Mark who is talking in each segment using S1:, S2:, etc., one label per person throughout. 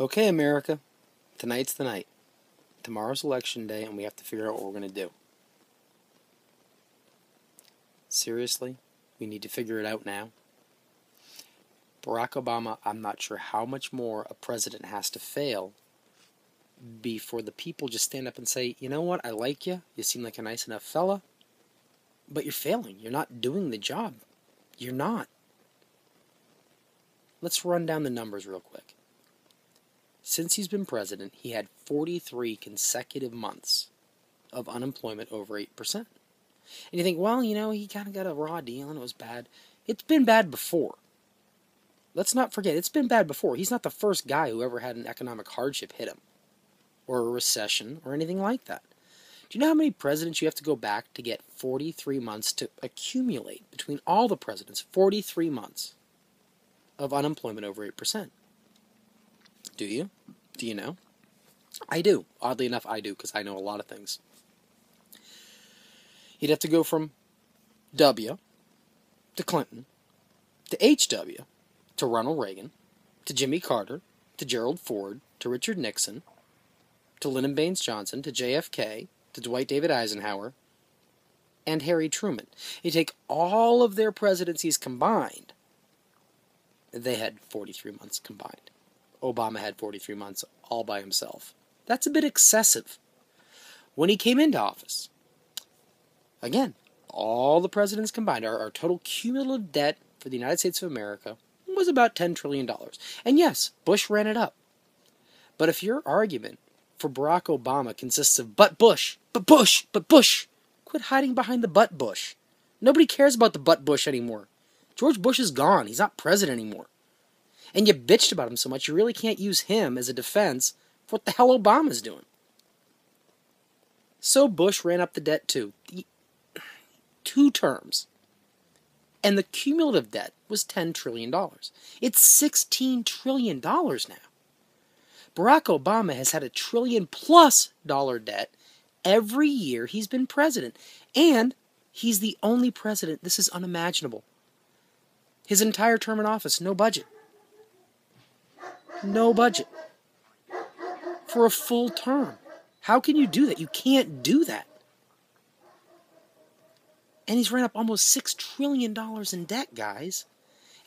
S1: Okay, America, tonight's the night. Tomorrow's election day, and we have to figure out what we're going to do. Seriously, we need to figure it out now. Barack Obama, I'm not sure how much more a president has to fail before the people just stand up and say, you know what, I like you, you seem like a nice enough fella, but you're failing. You're not doing the job. You're not. Let's run down the numbers real quick. Since he's been president, he had 43 consecutive months of unemployment over 8%. And you think, well, he kind of got a raw deal and it was bad. It's been bad before. Let's not forget, it's been bad before. He's not the first guy who ever had an economic hardship hit him, or a recession, or anything like that. Do you know how many presidents you have to go back to get 43 months to accumulate between all the presidents? 43 months of unemployment over 8%. Do you? Do you know? I do. Oddly enough, I do, because I know a lot of things. You'd have to go from W to Clinton to HW to Ronald Reagan to Jimmy Carter to Gerald Ford to Richard Nixon to Lyndon Baines Johnson to JFK to Dwight David Eisenhower and Harry Truman. You take all of their presidencies combined, they had 43 months combined. Obama had 43 months all by himself. That's a bit excessive. When he came into office, again, all the presidents combined, our total cumulative debt for the United States of America was about $10 trillion. And yes, Bush ran it up. But if your argument for Barack Obama consists of but Bush, quit hiding behind the butt Bush. Nobody cares about the butt Bush anymore. George Bush is gone. He's not president anymore. And you bitched about him so much, you really can't use him as a defense for what the hell Obama's doing. So Bush ran up the debt too. 2 terms. And the cumulative debt was $10 trillion. It's $16 trillion now. Barack Obama has had $1 trillion+ debt every year he's been president. And he's the only president, this is unimaginable. His entire term in office, no budget. No budget. For a full term. How can you do that? You can't do that. And he's ran up almost $6 trillion in debt, guys.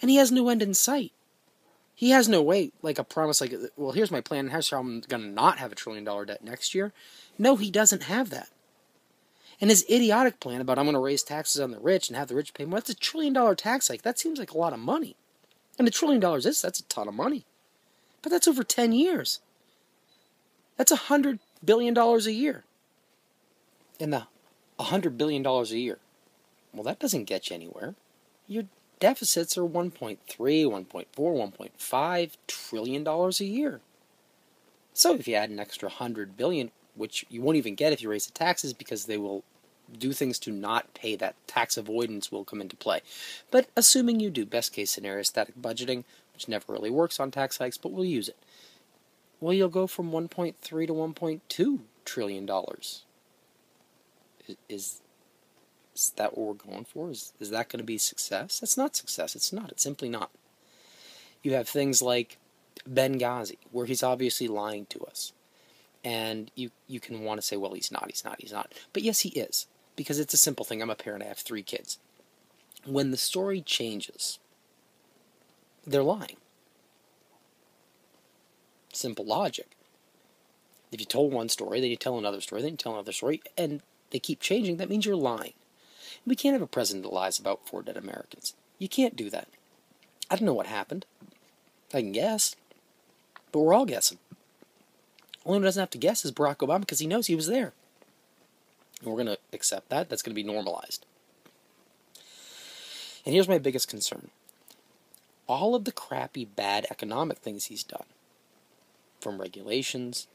S1: And he has no end in sight. He has no way, like a promise, like, well, here's my plan, here's how I'm going to not have $1 trillion debt next year. No, he doesn't have that. And his idiotic plan about I'm going to raise taxes on the rich and have the rich pay more, that's $1 trillion tax hike. That seems like a lot of money. And $1 trillion that's a ton of money. But that's over 10 years. That's $100 billion a year. And the $100 billion a year, well, that doesn't get you anywhere. Your deficits are $1.3, $1.4, $1.5 trillion a year. So if you add an extra $100 billion, which you won't even get if you raise the taxes because they will do things to not pay, that tax avoidance will come into play. But assuming you do, best case scenario, static budgeting, which never really works on tax hikes, but we'll use it. Well, you'll go from $1.3 to $1.2 trillion. Is that what we're going for? Is that going to be success? That's not success. It's not. It's simply not. You have things like Benghazi, where he's obviously lying to us. And you can want to say, well, he's not. But yes, he is. Because it's a simple thing. I'm a parent. I have 3 kids. When the story changes, they're lying. Simple logic. If you told one story, then you tell another story, then you tell another story, and they keep changing, that means you're lying. We can't have a president that lies about 4 dead Americans. You can't do that. I don't know what happened. I can guess. But we're all guessing. Only one who doesn't have to guess is Barack Obama because he knows he was there. And we're going to accept that. That's going to be normalized. And here's my biggest concern. All of the crappy, bad economic things he's done, from regulations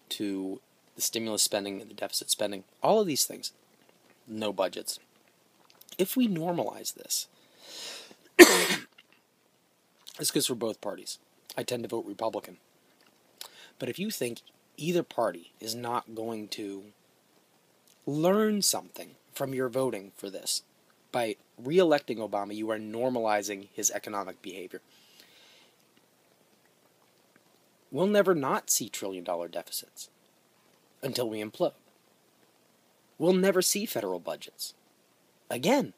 S1: to the stimulus spending and the deficit spending, all of these things, no budgets. If we normalize this, this goes for both parties. I tend to vote Republican. But if you think either party is not going to learn something from your voting for this, by re-electing Obama, you are normalizing his economic behavior. We'll never not see trillion-dollar deficits until we implode. We'll never see federal budgets. Again,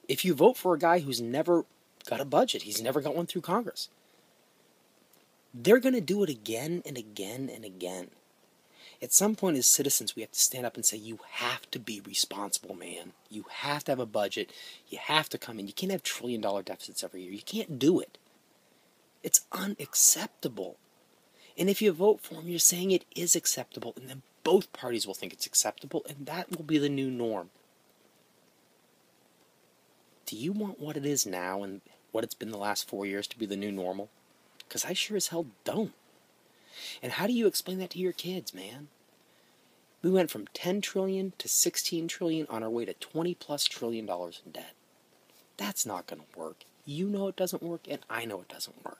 S1: if you vote for a guy who's never got a budget, he's never got one through Congress, they're going to do it again and again and again. At some point as citizens, we have to stand up and say, you have to be responsible, man. You have to have a budget. You have to come in. You can't have trillion-dollar deficits every year. You can't do it. It's unacceptable. And if you vote for him, you're saying it is acceptable, and then both parties will think it's acceptable, and that will be the new norm. Do you want what it is now and what it's been the last 4 years to be the new normal? Because I sure as hell don't. And how do you explain that to your kids, man? We went from 10 trillion to 16 trillion on our way to 20+ trillion dollars in debt. That's not going to work. You know it doesn't work, and I know it doesn't work.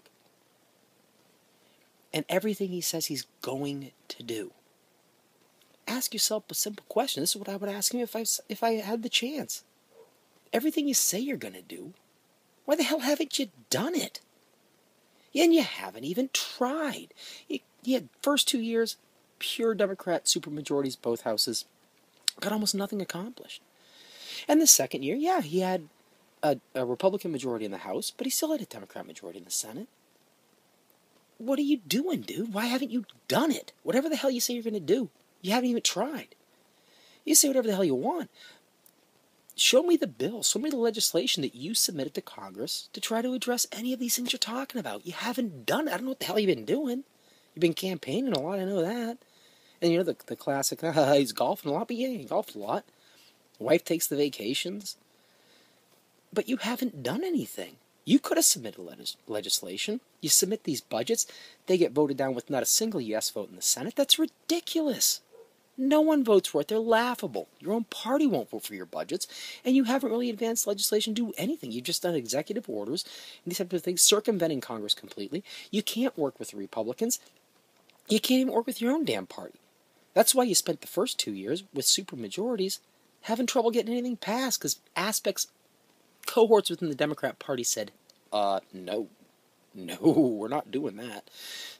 S1: And everything he says he's going to do. Ask yourself a simple question. This is what I would ask him if I had the chance. Everything you say you're going to do, why the hell haven't you done it? And you haven't even tried. You had first 2 years, pure Democrat supermajorities, both houses, got almost nothing accomplished. And the second year, yeah, he had a Republican majority in the House, but he still had a Democrat majority in the Senate. What are you doing, dude? Why haven't you done it? Whatever the hell you say you're going to do, you haven't even tried. You say whatever the hell you want. Show me the bill, show me the legislation that you submitted to Congress to try to address any of these things you're talking about. You haven't done it. I don't know what the hell you've been doing. You've been campaigning a lot, I know that. And you know the classic, he's golfing a lot, but yeah, he golfed a lot. Wife takes the vacations. But you haven't done anything. You could have submitted legislation. You submit these budgets, they get voted down with not a single yes vote in the Senate. That's ridiculous. No one votes for it. They're laughable. Your own party won't vote for your budgets, and you haven't really advanced legislation to do anything. You've just done executive orders, and these type of things, circumventing Congress completely. You can't work with the Republicans. You can't even work with your own damn party. That's why you spent the first 2 years with supermajorities having trouble getting anything passed, because cohorts within the Democrat Party said, no, we're not doing that.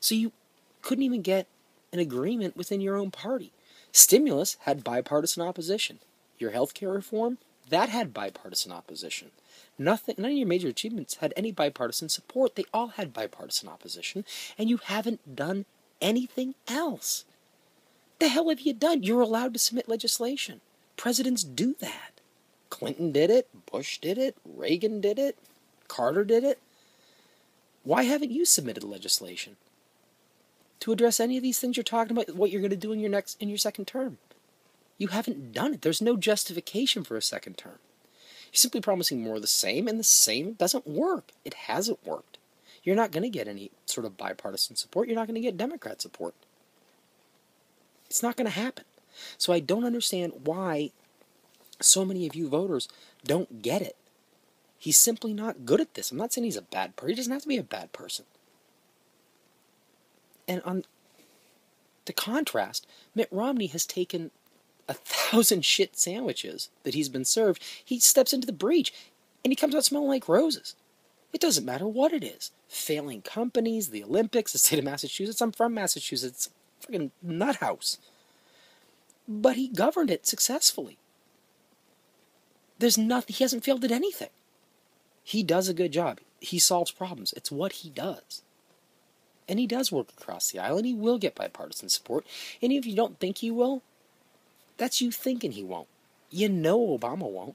S1: So you couldn't even get an agreement within your own party. Stimulus had bipartisan opposition. Your health care reform, that had bipartisan opposition. None of your major achievements had any bipartisan support. They all had bipartisan opposition, and you haven't done anything else. The hell have you done? You're allowed to submit legislation. Presidents do that. Clinton did it, Bush did it, Reagan did it, Carter did it. Why haven't you submitted legislation to address any of these things you're talking about, what you're going to do in your second term? You haven't done it. There's no justification for a second term. You're simply promising more of the same, and the same doesn't work. It hasn't worked. You're not going to get any sort of bipartisan support. You're not going to get Democrat support. It's not going to happen. So I don't understand why so many of you voters don't get it. He's simply not good at this. I'm not saying he's a bad person. He doesn't have to be a bad person. And on the contrast, Mitt Romney has taken 1,000 shit sandwiches that he's been served. He steps into the breach, and he comes out smelling like roses. It doesn't matter what it is. Failing companies, the Olympics, the state of Massachusetts. I'm from Massachusetts. Freaking nut house. But he governed it successfully. There's nothing. He hasn't failed at anything. He does a good job. He solves problems. It's what he does. And he does work across the aisle, and he will get bipartisan support. And if you don't think he will, that's you thinking he won't. You know Obama won't.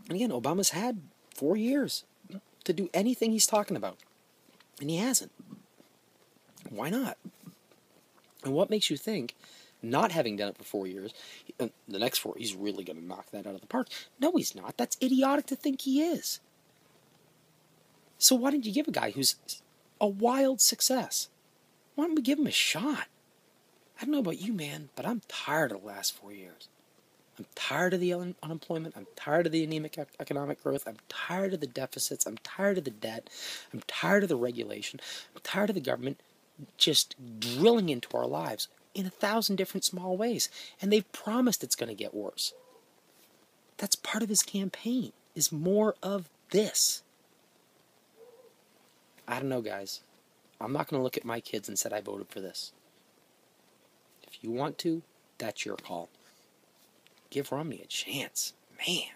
S1: And again, Obama's had 4 years to do anything he's talking about. And he hasn't. Why not? And what makes you think, not having done it for 4 years, the next 4, he's really going to knock that out of the park? No, he's not. That's idiotic to think he is. So why didn't you give a guy who's a wild success? Why don't we give him a shot? I don't know about you, man, but I'm tired of the last 4 years. I'm tired of the unemployment. I'm tired of the anemic economic growth. I'm tired of the deficits. I'm tired of the debt. I'm tired of the regulation. I'm tired of the government just drilling into our lives in 1,000 different small ways. And they've promised it's going to get worse. That's part of his campaign, is more of this. I don't know, guys. I'm not going to look at my kids and say I voted for this. If you want to, that's your call. Give Romney a chance. Man.